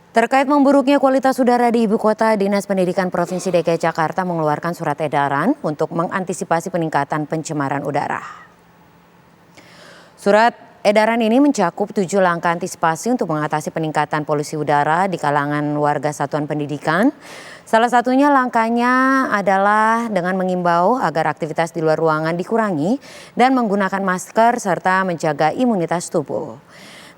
Terkait memburuknya kualitas udara di ibu kota, Dinas Pendidikan Provinsi DKI Jakarta mengeluarkan surat edaran untuk mengantisipasi peningkatan pencemaran udara. Surat edaran ini mencakup 7 langkah antisipasi untuk mengatasi peningkatan polusi udara di kalangan warga satuan pendidikan. Salah satunya langkahnya adalah dengan mengimbau agar aktivitas di luar ruangan dikurangi dan menggunakan masker serta menjaga imunitas tubuh.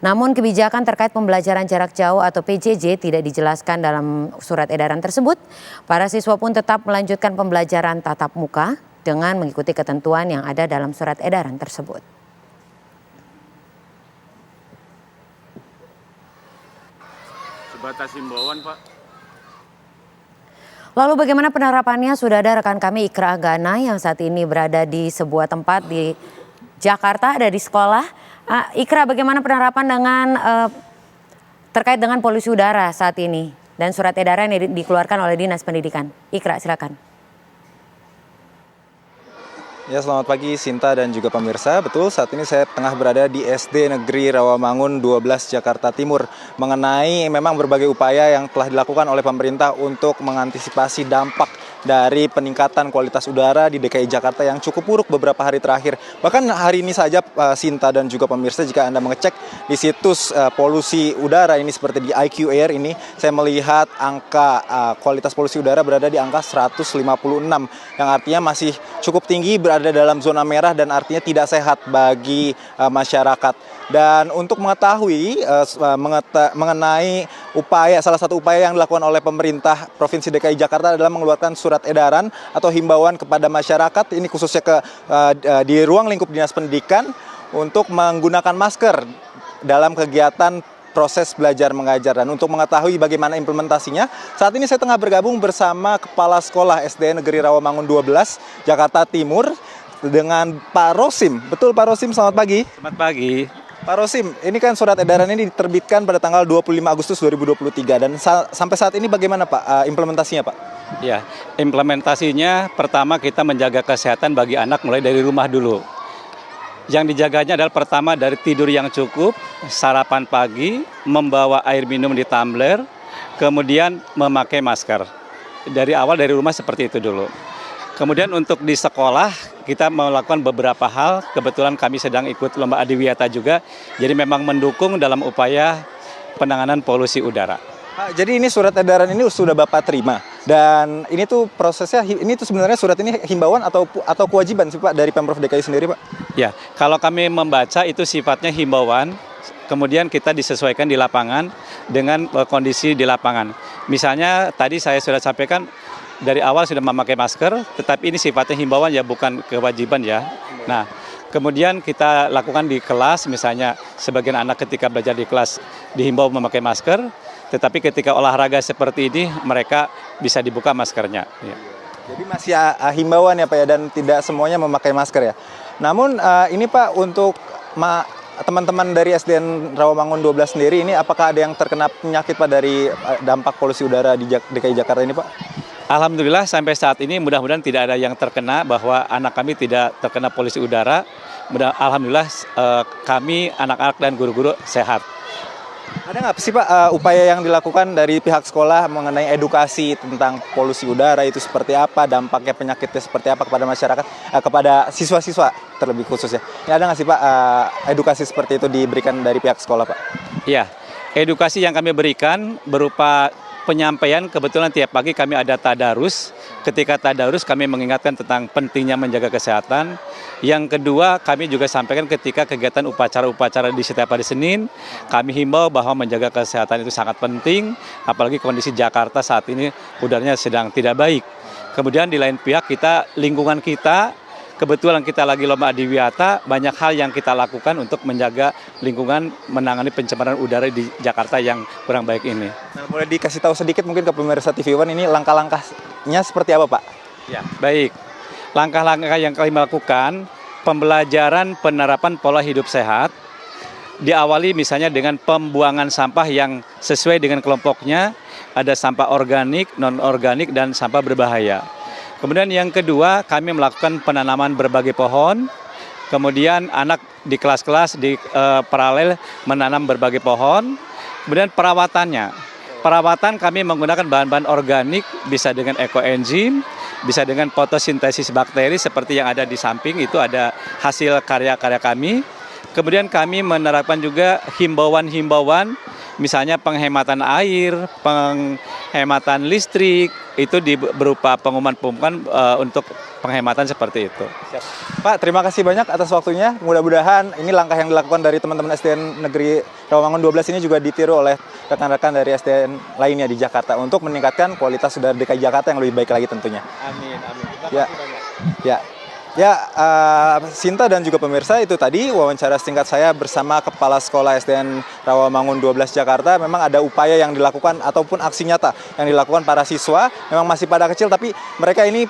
Namun kebijakan terkait pembelajaran jarak jauh atau PJJ tidak dijelaskan dalam surat edaran tersebut. Para siswa pun tetap melanjutkan pembelajaran tatap muka dengan mengikuti ketentuan yang ada dalam surat edaran tersebut. Sebatas himbauan, Pak. Lalu bagaimana penerapannya? Sudah ada rekan kami Ikra Agana yang saat ini berada di sebuah tempat di Jakarta, ada di sekolah. Ikra, bagaimana penerapan terkait dengan polusi udara saat ini dan surat edaran yang dikeluarkan oleh Dinas Pendidikan? Ikra, silakan. Ya, selamat pagi Sinta dan juga pemirsa. Betul, saat ini saya tengah berada di SD Negeri Rawamangun 12 Jakarta Timur. Mengenai memang berbagai upaya yang telah dilakukan oleh pemerintah untuk mengantisipasi dampak dari peningkatan kualitas udara di DKI Jakarta yang cukup buruk beberapa hari terakhir. Bahkan hari ini saja Sinta dan juga pemirsa, jika Anda mengecek di situs polusi udara ini seperti di IQ Air ini, saya melihat angka kualitas polusi udara berada di angka 156 yang artinya masih cukup tinggi, berada dalam zona merah dan artinya tidak sehat bagi masyarakat. Dan untuk mengetahui mengenai salah satu upaya yang dilakukan oleh pemerintah Provinsi DKI Jakarta adalah mengeluarkan surat edaran atau himbauan kepada masyarakat, ini khususnya di ruang lingkup Dinas Pendidikan, untuk menggunakan masker dalam kegiatan proses belajar mengajar. Dan untuk mengetahui bagaimana implementasinya, saat ini saya tengah bergabung bersama Kepala Sekolah SD Negeri Rawamangun 12 Jakarta Timur dengan Pak Rosim. Betul Pak Rosim, selamat pagi. Selamat pagi. Pak Rosim, ini kan surat edaran ini diterbitkan pada tanggal 25 Agustus 2023 dan sampai saat ini bagaimana Pak implementasinya Pak? Ya, implementasinya pertama kita menjaga kesehatan bagi anak mulai dari rumah dulu. Yang dijaganya adalah pertama dari tidur yang cukup, sarapan pagi, membawa air minum di tumbler, kemudian memakai masker. Dari awal dari rumah seperti itu dulu. Kemudian untuk di sekolah kita melakukan beberapa hal, kebetulan kami sedang ikut lomba adiwiyata juga, jadi memang mendukung dalam upaya penanganan polusi udara. Pak, jadi ini surat edaran ini sudah Bapak terima dan ini tuh prosesnya, ini tuh sebenarnya surat ini himbauan atau kewajiban sih Pak dari Pemprov DKI sendiri Pak? Ya, kalau kami membaca itu sifatnya himbauan, kemudian kita disesuaikan di lapangan dengan kondisi di lapangan. Misalnya tadi saya sudah sampaikan, dari awal sudah memakai masker, tetapi ini sifatnya himbauan ya, bukan kewajiban ya. Nah, kemudian kita lakukan di kelas, misalnya sebagian anak ketika belajar di kelas dihimbau memakai masker, tetapi ketika olahraga seperti ini mereka bisa dibuka maskernya. Ya. Jadi masih himbauan ya Pak ya, dan tidak semuanya memakai masker ya. Namun ini Pak, untuk teman-teman dari SDN Rawamangun 12 sendiri ini apakah ada yang terkena penyakit Pak dari dampak polusi udara di DKI Jakarta ini Pak? Alhamdulillah sampai saat ini mudah-mudahan tidak ada yang terkena, bahwa anak kami tidak terkena polusi udara. Alhamdulillah kami anak-anak dan guru-guru sehat. Ada nggak sih Pak upaya yang dilakukan dari pihak sekolah mengenai edukasi tentang polusi udara itu seperti apa, dampaknya penyakitnya seperti apa kepada masyarakat, kepada siswa-siswa terlebih khususnya? Ya, ada nggak sih Pak edukasi seperti itu diberikan dari pihak sekolah Pak? Iya, edukasi yang kami berikan berupa penyampaian. Kebetulan tiap pagi kami ada tadarus. Ketika tadarus kami mengingatkan tentang pentingnya menjaga kesehatan. Yang kedua, kami juga sampaikan ketika kegiatan upacara-upacara di setiap hari Senin, kami himbau bahwa menjaga kesehatan itu sangat penting, apalagi kondisi Jakarta saat ini udaranya sedang tidak baik. Kemudian di lain pihak lingkungan kita, kebetulan kita lagi lomba adiwiyata, banyak hal yang kita lakukan untuk menjaga lingkungan, menangani pencemaran udara di Jakarta yang kurang baik ini. Nah, boleh dikasih tahu sedikit mungkin ke pemirsa TV One ini langkah-langkahnya seperti apa Pak? Ya, baik. Langkah-langkah yang kami lakukan, pembelajaran penerapan pola hidup sehat, diawali misalnya dengan pembuangan sampah yang sesuai dengan kelompoknya, ada sampah organik, non-organik, dan sampah berbahaya. Kemudian yang kedua, kami melakukan penanaman berbagai pohon, kemudian anak di kelas-kelas di paralel menanam berbagai pohon, kemudian perawatannya. Perawatan kami menggunakan bahan-bahan organik, bisa dengan ekoenzim, bisa dengan fotosintesis bakteri seperti yang ada di samping, itu ada hasil karya-karya kami. Kemudian kami menerapkan juga himbauan-himbauan, misalnya penghematan air, penghematan listrik, itu berupa pengumuman-pengumuman untuk penghematan seperti itu. Siap. Pak, terima kasih banyak atas waktunya. Mudah-mudahan ini langkah yang dilakukan dari teman-teman SDN Negeri Rawamangun 12 ini juga ditiru oleh rekan-rekan dari SDN lainnya di Jakarta untuk meningkatkan kualitas udara DKI Jakarta yang lebih baik lagi tentunya. Amin, amin. Terima Ya. kasih banyak. Ya, Sinta dan juga pemirsa, itu tadi wawancara singkat saya bersama Kepala Sekolah SDN Rawamangun 12 Jakarta. Memang ada upaya yang dilakukan ataupun aksi nyata yang dilakukan para siswa. Memang masih pada kecil, tapi mereka ini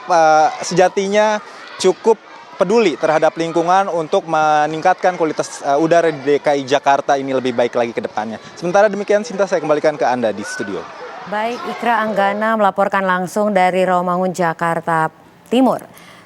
sejatinya cukup peduli terhadap lingkungan untuk meningkatkan kualitas udara di DKI Jakarta ini lebih baik lagi ke depannya. Sementara demikian, Sinta, saya kembalikan ke Anda di studio. Baik, Ikra Anggana melaporkan langsung dari Rawamangun, Jakarta Timur.